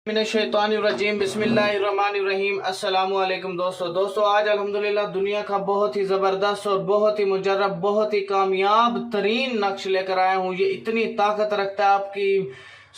मिनश्शैतानिर्रजीम बिस्मिल्लाहिर्रहमानिर्रहीम। अस्सलामु अलैकुम दोस्तों आज अल्हम्दुलिल्लाह दुनिया का बहुत ही ज़बरदस्त और बहुत ही मुजर्रब बहुत ही कामयाब तरीन नक्श लेकर आया हूँ। ये इतनी ताकत रखता है आपकी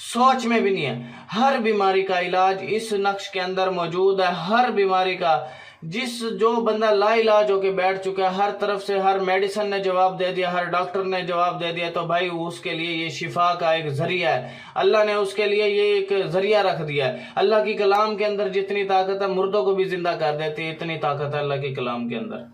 सोच में भी नहीं है। हर बीमारी का इलाज इस नक्श के अंदर मौजूद है। हर बीमारी का जो बंदा लाइलाज होके बैठ चुका है, हर तरफ से हर मेडिसिन ने जवाब दे दिया, हर डॉक्टर ने जवाब दे दिया, तो भाई उसके लिए ये शिफा का एक जरिया है। अल्लाह ने उसके लिए ये एक जरिया रख दिया है। अल्लाह की कलाम के अंदर जितनी ताकत है मुर्दों को भी जिंदा कर देती है, इतनी ताकत है अल्लाह की कलाम के अंदर।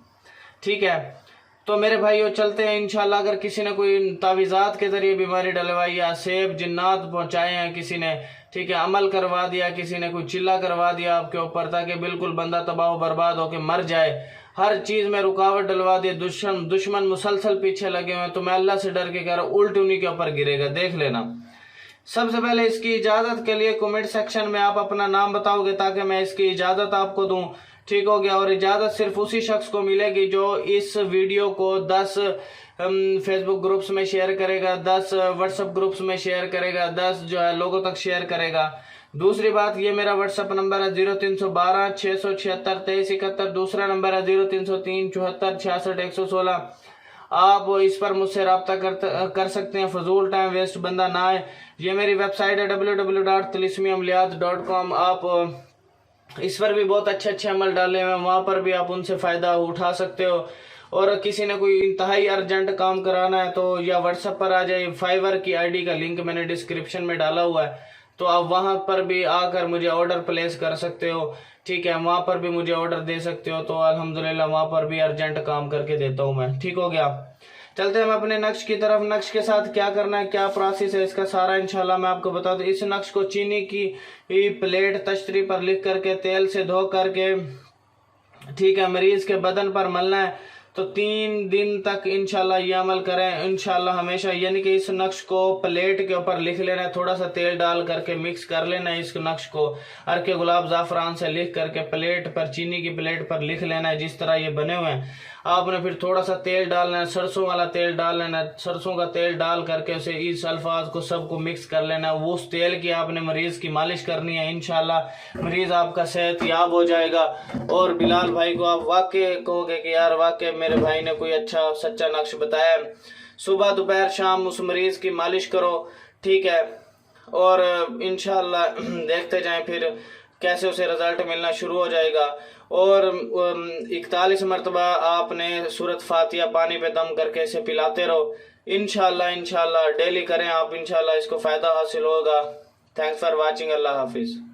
ठीक है, तो मेरे भाइयों चलते हैं इंशाल्लाह। अगर किसी ने कोई तावीज़ात के जरिए बीमारी डलवाई या सेब जिन्नात पहुंचाए हैं किसी ने, ठीक है, अमल करवा दिया किसी ने, कोई चिल्ला करवा दिया आपके ऊपर ताकि बिल्कुल बंदा तबाह बर्बाद होके मर जाए, हर चीज में रुकावट डलवा दी, दुश्मन मुसलसल पीछे लगे हुए हैं, तो मैं अल्लाह से डर के कह रहा हूँ उल्ट उन्हीं के ऊपर गिरेगा, देख लेना। सबसे पहले इसकी इजाजत के लिए कमेंट सेक्शन में आप अपना नाम बताओगे ताकि मैं इसकी इजाजत आपको दूं। ठीक हो गया। और इजाजत सिर्फ उसी शख्स को मिलेगी जो इस वीडियो को 10 फेसबुक ग्रुप्स में शेयर करेगा, 10 व्हाट्सएप ग्रुप्स में शेयर करेगा, 10 जो है लोगों तक शेयर करेगा। दूसरी बात, ये मेरा व्हाट्सएप नंबर है 0312 676 2371। दूसरा नंबर है 0303 74 66 116। आप इस पर मुझसे रब्ता कर सकते हैं। फजूल टाइम वेस्ट बंदा ना आए। ये मेरी वेबसाइट है www.tilismiamliat.com। आप इस पर भी बहुत अच्छे अमल डाले हुए हैं, वहाँ पर भी आप उनसे फ़ायदा उठा सकते हो। और किसी ने कोई इंतहाई अर्जेंट काम कराना है तो या व्हाट्सएप पर आ जाए, फाइवर की आईडी का लिंक मैंने डिस्क्रिप्शन में डाला हुआ है, तो आप वहाँ पर भी आकर मुझे ऑर्डर प्लेस कर सकते हो। ठीक है, वहाँ पर भी मुझे ऑर्डर दे सकते हो, तो अल्हम्दुलिल्लाह वहाँ पर भी अर्जेंट काम करके देता हूँ मैं। ठीक हो गया। चलते हैं हम अपने नक्श की तरफ। नक्श के साथ क्या करना है, क्या प्रोसेस है, इसका सारा इंशाल्लाह मैं आपको बता दूं। इस नक्श को चीनी की प्लेट तश्तरी पर लिख करके तेल से धो करके, ठीक है, मरीज के बदन पर मलना है। तो 3 दिन तक इंशाल्लाह ये अमल करें इंशाल्लाह हमेशा। यानी कि इस नक्श को प्लेट के ऊपर लिख लेना है, थोड़ा सा तेल डाल करके मिक्स कर लेना है। इस नक्श को अर्के गुलाब ज़ाफ़रान से लिख करके प्लेट पर, चीनी की प्लेट पर लिख लेना है जिस तरह ये बने हुए हैं। आपने फिर थोड़ा सा तेल डालना है, सरसों वाला तेल डाल लेना है। सरसों का तेल डाल करके उसे इस अल्फाज को सबको मिक्स कर लेना है। वो उस तेल की आपने मरीज की मालिश करनी है। इंशाल्लाह मरीज आपका सेहत याब हो जाएगा। और बिलाल भाई को आप वाकई कहोगे कि यार वाकई मेरे भाई ने कोई अच्छा सच्चा नक्श बताया। सुबह दोपहर शाम उस मरीज की मालिश करो, ठीक है, और इंशाल्लाह देखते जाएं फिर कैसे उसे रिजल्ट मिलना शुरू हो जाएगा। और 41 मरतबा आपने सूरत फातिहा पानी पे दम करके इसे पिलाते रहो। इंशाल्लाह डेली करें आप, इंशाल्लाह इसको फ़ायदा हासिल होगा। Thanks for watching. अल्लाह हाफिज़।